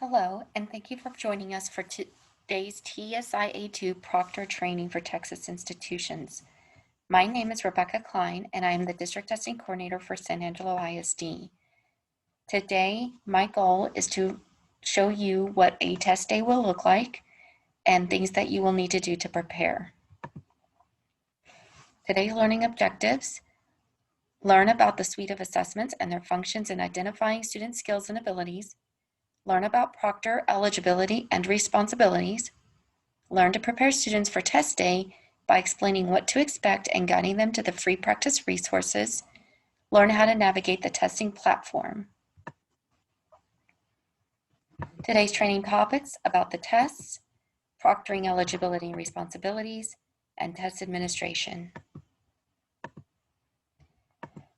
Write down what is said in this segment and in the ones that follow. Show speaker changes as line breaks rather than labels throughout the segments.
Hello, and thank you for joining us for today's TSIA2 Proctor training for Texas institutions. My name is Rebecca Klein, and I am the District Testing Coordinator for San Angelo ISD. Today, my goal is to show you what a test day will look like and things that you will need to do to prepare. Today's learning objectives: learn about the suite of assessments and their functions in identifying student skills and abilities. Learn about Proctor eligibility and responsibilities. Learn to prepare students for test day by explaining what to expect and guiding them to the free practice resources. Learn how to navigate the testing platform. Today's training topics about the tests, proctoring eligibility and responsibilities, and test administration.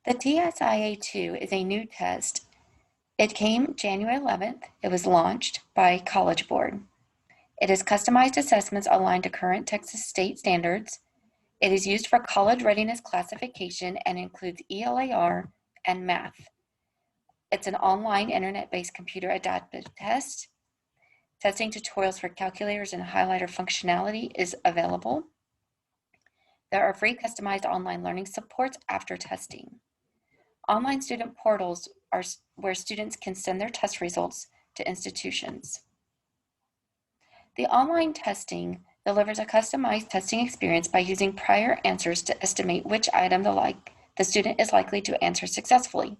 The TSIA2 is a new test. It came January 11th. It was launched by College Board. It is customized assessments aligned to current Texas state standards. It is used for college readiness classification and includes ELAR and math. It's an online internet-based computer adaptive test. Testing tutorials for calculators and highlighter functionality is available. There are free customized online learning supports after testing. Online student portals are where students can send their test results to institutions. The online testing delivers a customized testing experience by using prior answers to estimate which item the student is likely to answer successfully.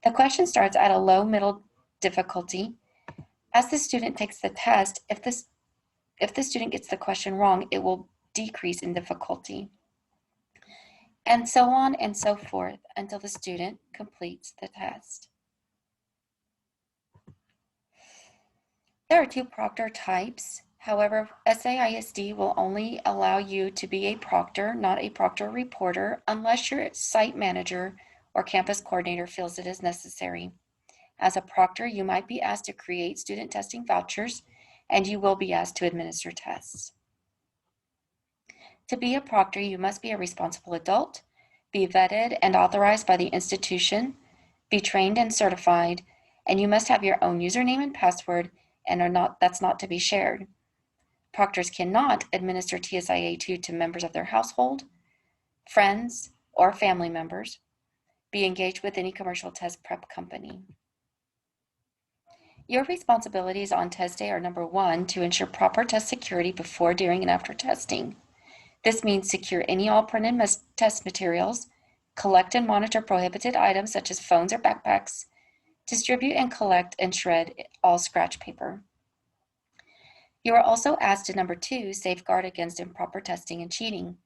The question starts at a low-middle difficulty. As the student takes the test, if the student gets the question wrong, it will decrease in difficulty, and so on and so forth until the student completes the test. There are two proctor types. However, SAISD will only allow you to be a proctor, not a proctor reporter, unless your site manager or campus coordinator feels it is necessary. As a proctor, you might be asked to create student testing vouchers, and you will be asked to administer tests. To be a proctor, you must be a responsible adult, be vetted and authorized by the institution, be trained and certified, and you must have your own username and password, and that's not to be shared. Proctors cannot administer TSIA2 to members of their household, friends, or family members. Be engaged with any commercial test prep company. Your responsibilities on test day are: number one, to ensure proper test security before, during, and after testing. This means secure any all printed test materials, collect and monitor prohibited items such as phones or backpacks, distribute and collect and shred all scratch paper. You are also asked to, number two, safeguard against improper testing and cheating.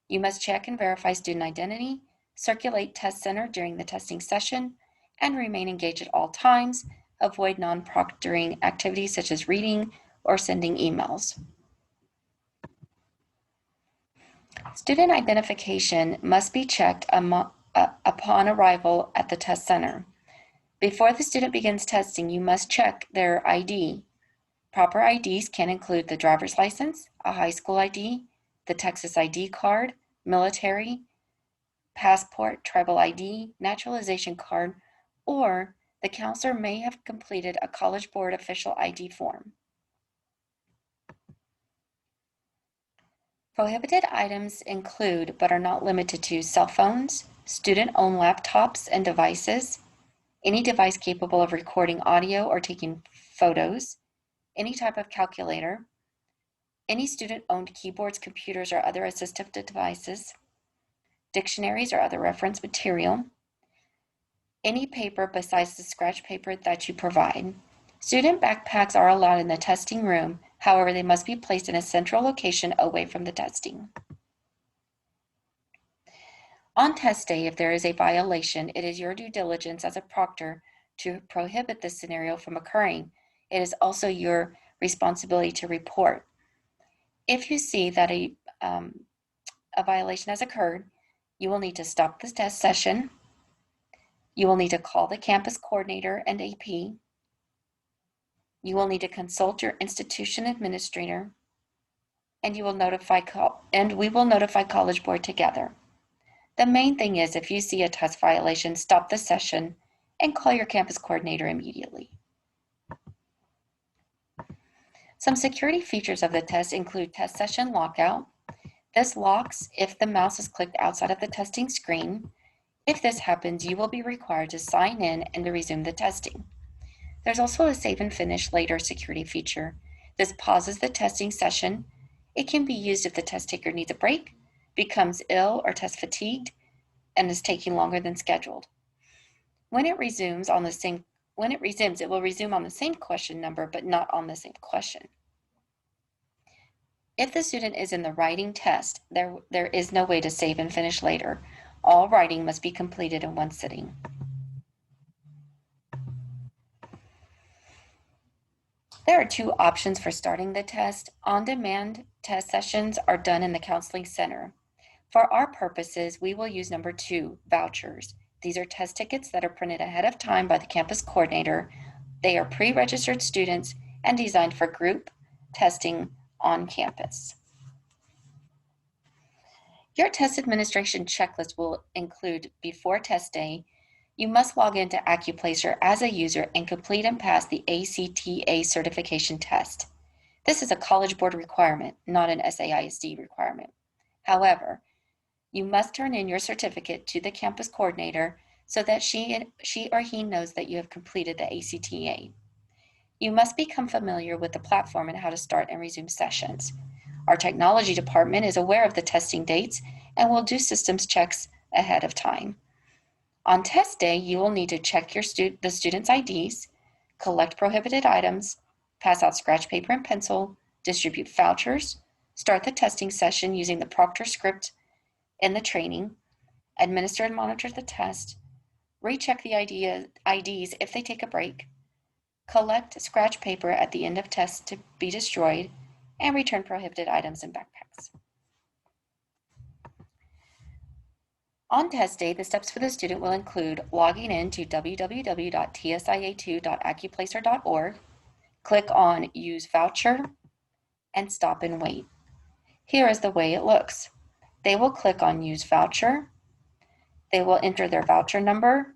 You must check and verify student identity, circulate test center during the testing session, and remain engaged at all times. Avoid non-proctoring activities such as reading or sending emails. Student identification must be checked upon arrival at the test center. Before the student begins testing, you must check their ID. Proper IDs can include the driver's license, a high school ID, the Texas ID card, military, passport, tribal ID, naturalization card, or the counselor may have completed a College Board official ID form. Prohibited items include, but are not limited to, cell phones, student-owned laptops and devices, any device capable of recording audio or taking photos, any type of calculator, any student-owned keyboards, computers, or other assistive devices, dictionaries or other reference material, any paper besides the scratch paper that you provide. Student backpacks are allowed in the testing room. However, they must be placed in a central location away from the testing. On test day, if there is a violation, it is your due diligence as a proctor to prohibit this scenario from occurring. It is also your responsibility to report. If you see that a violation has occurred, you will need to stop the test session. You will need to call the campus coordinator and AP. You will need to consult your institution administrator, and we will notify College Board together. The main thing is, if you see a test violation, stop the session and call your campus coordinator immediately. Some security features of the test include test session lockout. This locks if the mouse is clicked outside of the testing screen. If this happens, you will be required to sign in and to resume the testing. There's also a save and finish later security feature. This pauses the testing session. It can be used if the test taker needs a break, becomes ill or test fatigued, and is taking longer than scheduled. When it resumes, it will resume on the same question number, but not on the same question. If the student is in the writing test, there is no way to save and finish later. All writing must be completed in one sitting. There are two options for starting the test. On-demand test sessions are done in the counseling center. For our purposes, we will use number 2, vouchers. These are test tickets that are printed ahead of time by the campus coordinator. They are pre-registered students and designed for group testing on campus. Your test administration checklist will include, before test day, you must log into AccuPlacer as a user and complete and pass the ACTA certification test. This is a College Board requirement, not an SAISD requirement. However, you must turn in your certificate to the campus coordinator so that she or he knows that you have completed the ACTA. You must become familiar with the platform and how to start and resume sessions. Our technology department is aware of the testing dates and will do systems checks ahead of time. On test day, you will need to check the students' IDs, collect prohibited items, pass out scratch paper and pencil, distribute vouchers, start the testing session using the Proctor script in the training, administer and monitor the test, recheck the IDs if they take a break, collect scratch paper at the end of test to be destroyed, and return prohibited items in backpacks. On test day, the steps for the student will include logging in to www.tsia2.accuplacer.org, click on Use Voucher, and stop and wait. Here is the way it looks. They will click on Use Voucher. They will enter their voucher number,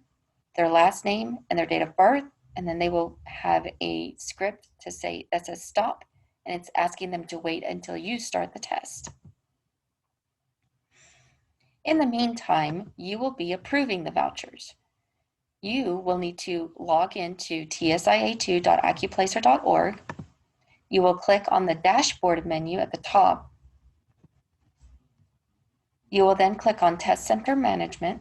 their last name, and their date of birth, and then they will have a script that says stop, and it's asking them to wait until you start the test. In the meantime, you will be approving the vouchers. You will need to log into tsia2.accuplacer.org. You will click on the dashboard menu at the top. You will then click on Test Center Management.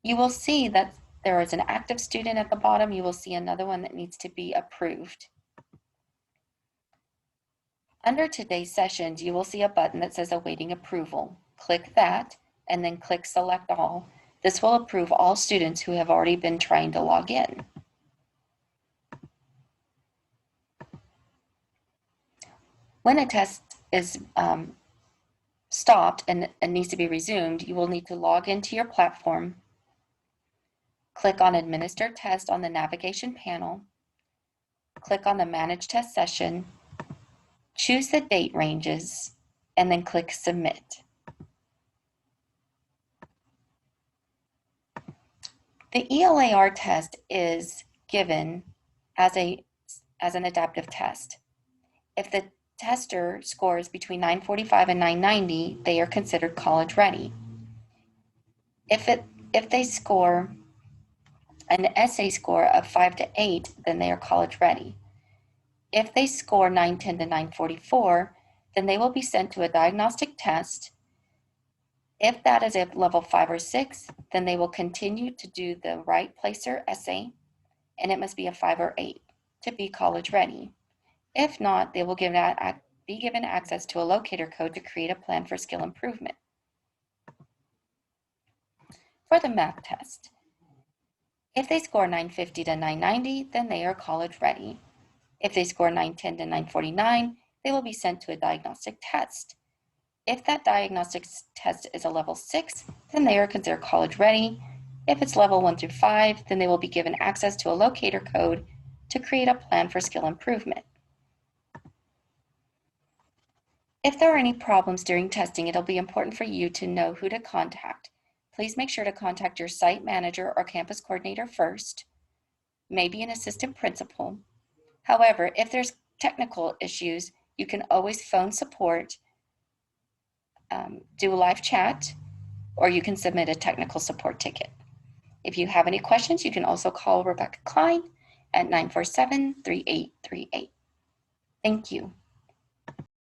You will see that there is an active student at the bottom. You will see another one that needs to be approved. Under today's sessions, you will see a button that says Awaiting Approval. Click that and then click Select All. This will approve all students who have already been trying to log in. When a test is stopped and needs to be resumed, you will need to log into your platform, click on Administer Test on the navigation panel, click on the Manage Test Session, choose the date ranges, and then click Submit. The ELAR test is given as an adaptive test. If the tester scores between 945 and 990, they are considered college ready. If they score an essay score of 5 to 8, then they are college ready. If they score 910 to 944, then they will be sent to a diagnostic test. If that is a level 5 or 6, then they will continue to do the right placer essay, and it must be a 5 or 8 to be college ready. If not, they will be given access to a locator code to create a plan for skill improvement. For the math test, if they score 950 to 990, then they are college ready. If they score 910 to 949, they will be sent to a diagnostic test. If that diagnostic test is a level 6, then they are considered college ready. If it's level 1 through 5, then they will be given access to a locator code to create a plan for skill improvement. If there are any problems during testing, it'll be important for you to know who to contact. Please make sure to contact your site manager or campus coordinator first, maybe an assistant principal. However, if there's technical issues, you can always phone support, do a live chat, or you can submit a technical support ticket. If you have any questions, you can also call Rebecca Klein at 947-3838. Thank you.